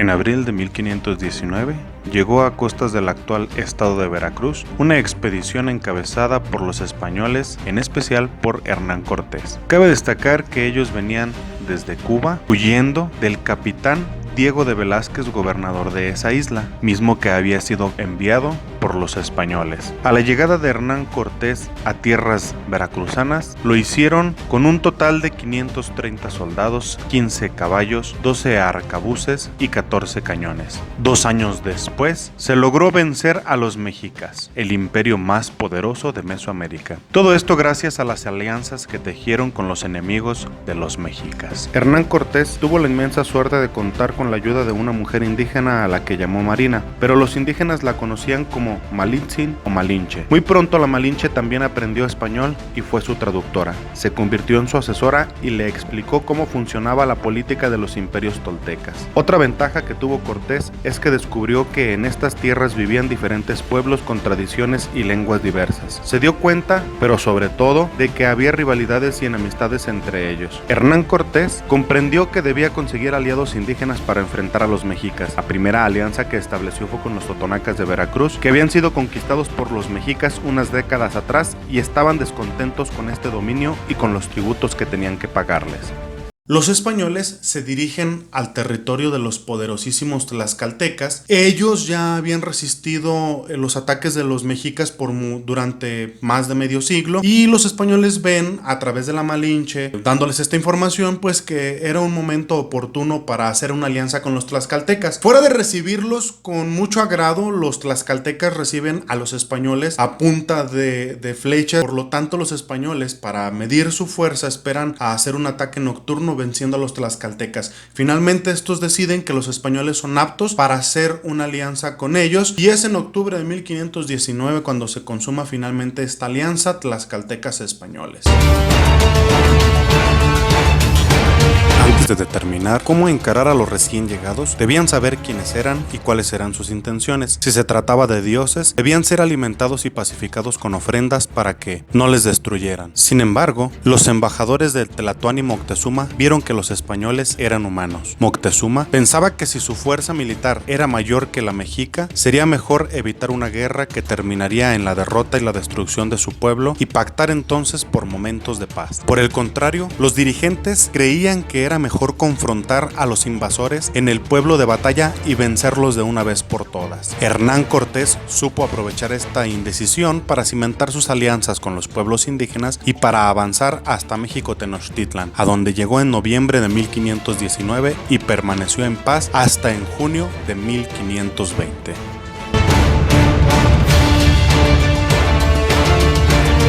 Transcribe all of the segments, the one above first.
En abril de 1519 llegó a costas del actual estado de Veracruz una expedición encabezada por los españoles, en especial por Hernán Cortés. Cabe destacar que ellos venían desde Cuba huyendo del capitán Diego de Velázquez, gobernador de esa isla, mismo que había sido enviado por los españoles. A la llegada de Hernán Cortés a tierras veracruzanas, lo hicieron con un total de 530 soldados, 15 caballos, 12 arcabuces y 14 cañones. 2 años después, se logró vencer a los mexicas, el imperio más poderoso de Mesoamérica. Todo esto gracias a las alianzas que tejieron con los enemigos de los mexicas. Hernán Cortés tuvo la inmensa suerte de contar con la ayuda de una mujer indígena a la que llamó Marina, pero los indígenas la conocían como Malitzin o Malinche. Muy pronto la Malinche también aprendió español y fue su traductora. Se convirtió en su asesora y le explicó cómo funcionaba la política de los imperios toltecas. Otra ventaja que tuvo Cortés es que descubrió que en estas tierras vivían diferentes pueblos con tradiciones y lenguas diversas. Se dio cuenta, pero sobre todo, de que había rivalidades y enemistades entre ellos. Hernán Cortés comprendió que debía conseguir aliados indígenas para enfrentar a los mexicas. La primera alianza que estableció fue con los totonacas de Veracruz, que habían sido conquistados por los mexicas unas décadas atrás y estaban descontentos con este dominio y con los tributos que tenían que pagarles. Los españoles se dirigen al territorio de los poderosísimos tlaxcaltecas. Ellos ya habían resistido los ataques de los mexicas durante más de medio siglo, y los españoles ven a través de la Malinche, dándoles esta información, pues que era un momento oportuno para hacer una alianza con los tlaxcaltecas. Fuera de recibirlos con mucho agrado, los tlaxcaltecas reciben a los españoles a punta de flecha. Por lo tanto, los españoles, para medir su fuerza, esperan a hacer un ataque nocturno venciendo a los tlaxcaltecas. Finalmente estos deciden que los españoles son aptos para hacer una alianza con ellos, y es en octubre de 1519 cuando se consuma finalmente esta alianza tlaxcaltecas españoles. Antes de determinar cómo encarar a los recién llegados, debían saber quiénes eran y cuáles eran sus intenciones. Si se trataba de dioses, debían ser alimentados y pacificados con ofrendas para que no les destruyeran. Sin embargo, los embajadores de Tlatoani y Moctezuma vieron que los españoles eran humanos. Moctezuma pensaba que si su fuerza militar era mayor que la mexica, sería mejor evitar una guerra que terminaría en la derrota y la destrucción de su pueblo, y pactar entonces por momentos de paz. Por el contrario, los dirigentes creían que era mejor confrontar a los invasores en el pueblo de batalla y vencerlos de una vez por todas. Hernán Cortés supo aprovechar esta indecisión para cimentar sus alianzas con los pueblos indígenas y para avanzar hasta México Tenochtitlan, a donde llegó en noviembre de 1519 y permaneció en paz hasta en junio de 1520.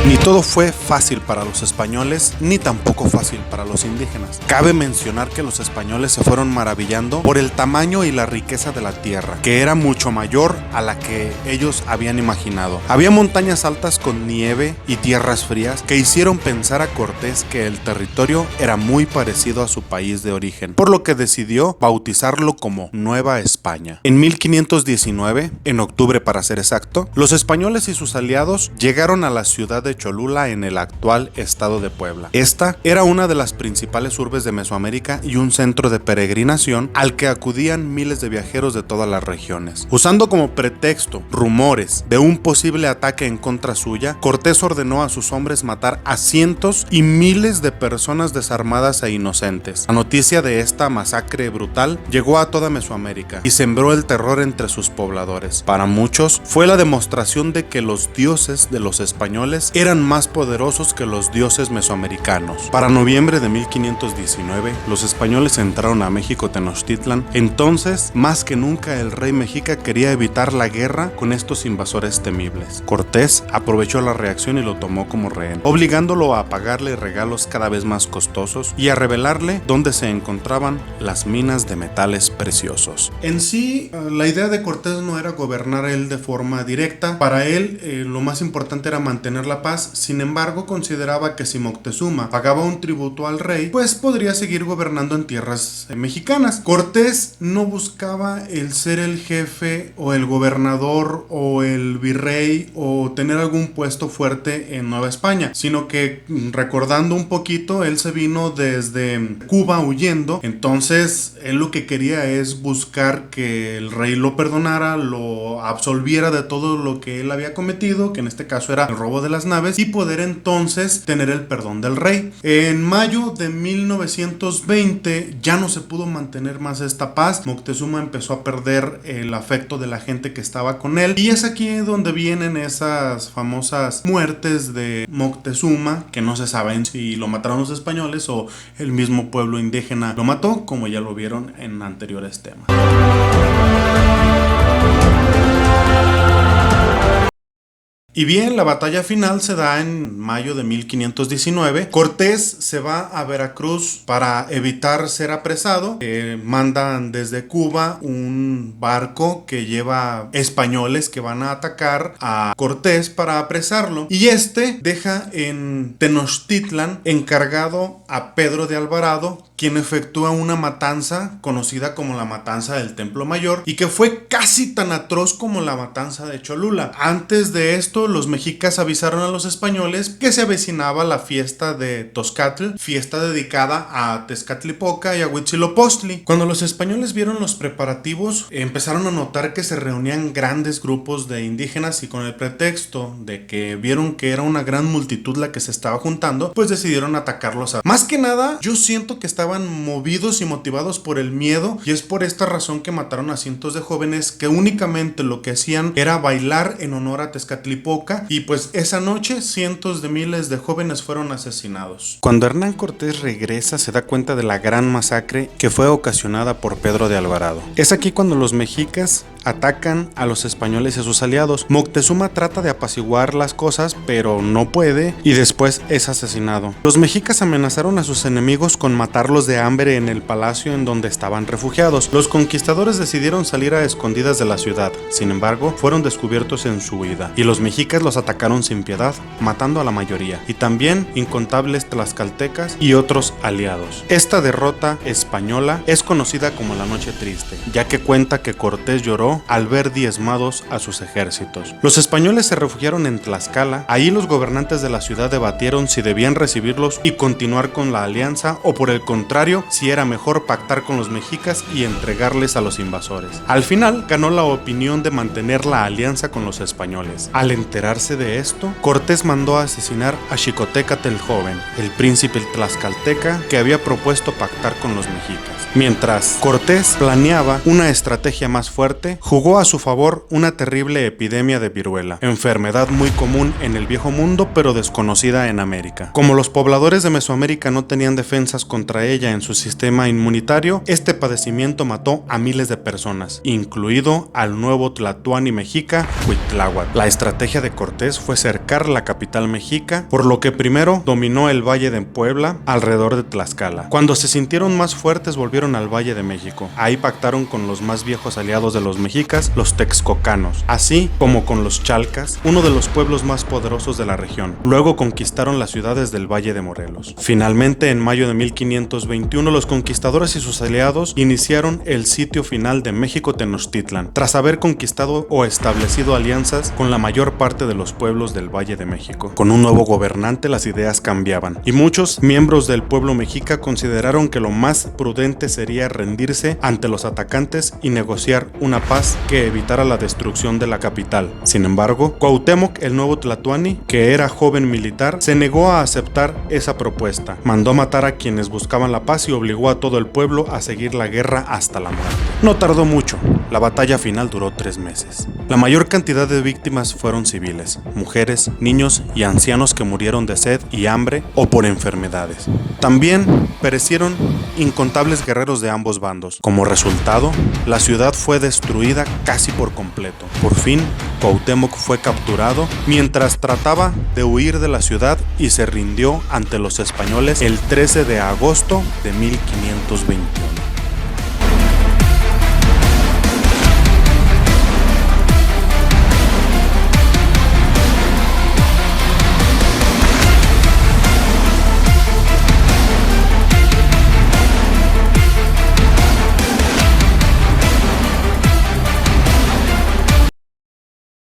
Ni todo fue fácil para los españoles, ni tampoco fácil para los indígenas. Cabe mencionar que los españoles se fueron maravillando por el tamaño y la riqueza de la tierra, que era mucho mayor a la que ellos habían imaginado. Había montañas altas con nieve y tierras frías que hicieron pensar a Cortés que el territorio era muy parecido a su país de origen, por lo que decidió bautizarlo como Nueva España. En 1519, en octubre para ser exacto, los españoles y sus aliados llegaron a la ciudad de Cholula en el actual estado de Puebla. Esta era una de las principales urbes de Mesoamérica y un centro de peregrinación al que acudían miles de viajeros de todas las regiones. Usando como pretexto rumores de un posible ataque en contra suya, Cortés ordenó a sus hombres matar a cientos y miles de personas desarmadas e inocentes. La noticia de esta masacre brutal llegó a toda Mesoamérica y sembró el terror entre sus pobladores. Para muchos fue la demostración de que los dioses de los españoles eran más poderosos que los dioses mesoamericanos. Para noviembre de 1519, los españoles entraron a México Tenochtitlan. Entonces, más que nunca, el rey mexica quería evitar la guerra con estos invasores temibles. Cortés aprovechó la reacción y lo tomó como rehén, obligándolo a pagarle regalos cada vez más costosos y a revelarle dónde se encontraban las minas de metales preciosos. En sí, la idea de Cortés no era gobernar él de forma directa. Para él, lo más importante era mantener la paz. Sin embargo, consideraba que si Moctezuma pagaba un tributo al rey, pues podría seguir gobernando en tierras mexicanas. Cortés no buscaba el ser el jefe o el gobernador o el virrey o tener algún puesto fuerte en Nueva España, sino que, recordando un poquito, él se vino desde Cuba huyendo. Entonces él lo que quería es buscar que el rey lo perdonara, lo absolviera de todo lo que él había cometido, que en este caso era el robo de las naves, y poder entonces tener el perdón del rey. En mayo de 1920 ya no se pudo mantener más esta paz. Moctezuma empezó a perder el afecto de la gente que estaba con él, y es aquí donde vienen esas famosas muertes de Moctezuma, que no se saben si lo mataron los españoles o el mismo pueblo indígena lo mató, como ya lo vieron en anteriores temas. Y bien, la batalla final se da en mayo de 1519. Cortés se va a Veracruz para evitar ser apresado. Mandan desde Cuba un barco que lleva españoles que van a atacar a Cortés para apresarlo. Y este deja en Tenochtitlan encargado a Pedro de Alvarado, quien efectúa una matanza conocida como la matanza del Templo Mayor, y que fue casi tan atroz como la matanza de Cholula. Antes de esto, los mexicas avisaron a los españoles que se avecinaba la fiesta de Tozcatl, fiesta dedicada a Tezcatlipoca y a Huitzilopochtli. Cuando los españoles vieron los preparativos, empezaron a notar que se reunían grandes grupos de indígenas, y con el pretexto de que vieron que era una gran multitud la que se estaba juntando, pues decidieron atacarlos. Más que nada, yo siento que estaban movidos y motivados por el miedo, y es por esta razón que mataron a cientos de jóvenes que únicamente lo que hacían era bailar en honor a Tezcatlipoca, y pues esa noche cientos de miles de jóvenes fueron asesinados. Cuando Hernán Cortés regresa, se da cuenta de la gran masacre que fue ocasionada por Pedro de Alvarado. Es aquí cuando los mexicas atacan a los españoles y a sus aliados. Moctezuma trata de apaciguar las cosas, pero no puede, y después es asesinado. Los mexicas amenazaron a sus enemigos con matarlos de hambre en el palacio en donde estaban refugiados. Los conquistadores decidieron salir a escondidas de la ciudad. Sin embargo, fueron descubiertos en su huida, y los mexicas los atacaron sin piedad, matando a la mayoría, y también incontables tlaxcaltecas y otros aliados. Esta derrota española es conocida como la Noche Triste, ya que cuenta que Cortés lloró al ver diezmados a sus ejércitos. Los españoles se refugiaron en Tlaxcala. Ahí los gobernantes de la ciudad debatieron si debían recibirlos y continuar con la alianza, o por el contrario, si era mejor pactar con los mexicas y entregarles a los invasores. Al final, ganó la opinión de mantener la alianza con los españoles. Al enterarse de esto, Cortés mandó a asesinar a Xicotécatl el Joven, el príncipe tlaxcalteca que había propuesto pactar con los mexicas. Mientras Cortés planeaba una estrategia más fuerte, jugó a su favor una terrible epidemia de viruela, enfermedad muy común en el Viejo Mundo pero desconocida en América. Como los pobladores de Mesoamérica no tenían defensas contra ella en su sistema inmunitario, este padecimiento mató a miles de personas, incluido al nuevo Tlatoani mexica, Cuitláhuac. La estrategia de Cortés fue cercar la capital mexica, por lo que primero dominó el Valle de Puebla alrededor de Tlaxcala. Cuando se sintieron más fuertes, volvieron al Valle de México. Ahí pactaron con los más viejos aliados de los mexicas, los texcocanos, así como con los chalcas, uno de los pueblos más poderosos de la región. Luego conquistaron las ciudades del Valle de Morelos. Finalmente, en mayo de 1521, los conquistadores y sus aliados iniciaron el sitio final de México Tenochtitlan, tras haber conquistado o establecido alianzas con la mayor parte de los pueblos del Valle de México. Con un nuevo gobernante, las ideas cambiaban, y muchos miembros del pueblo mexica consideraron que lo más prudente sería rendirse ante los atacantes y negociar una paz que evitara la destrucción de la capital. Sin embargo, Cuauhtémoc, el nuevo Tlatoani, que era joven militar, se negó a aceptar esa propuesta. Mandó matar a quienes buscaban la paz y obligó a todo el pueblo a seguir la guerra hasta la muerte. No tardó mucho. La batalla final duró 3 meses. La mayor cantidad de víctimas fueron civiles, mujeres, niños y ancianos que murieron de sed y hambre o por enfermedades. También perecieron incontables guerreros de ambos bandos. Como resultado, la ciudad fue destruida casi por completo. Por fin, Cuauhtémoc fue capturado mientras trataba de huir de la ciudad y se rindió ante los españoles el 13 de agosto de 1521.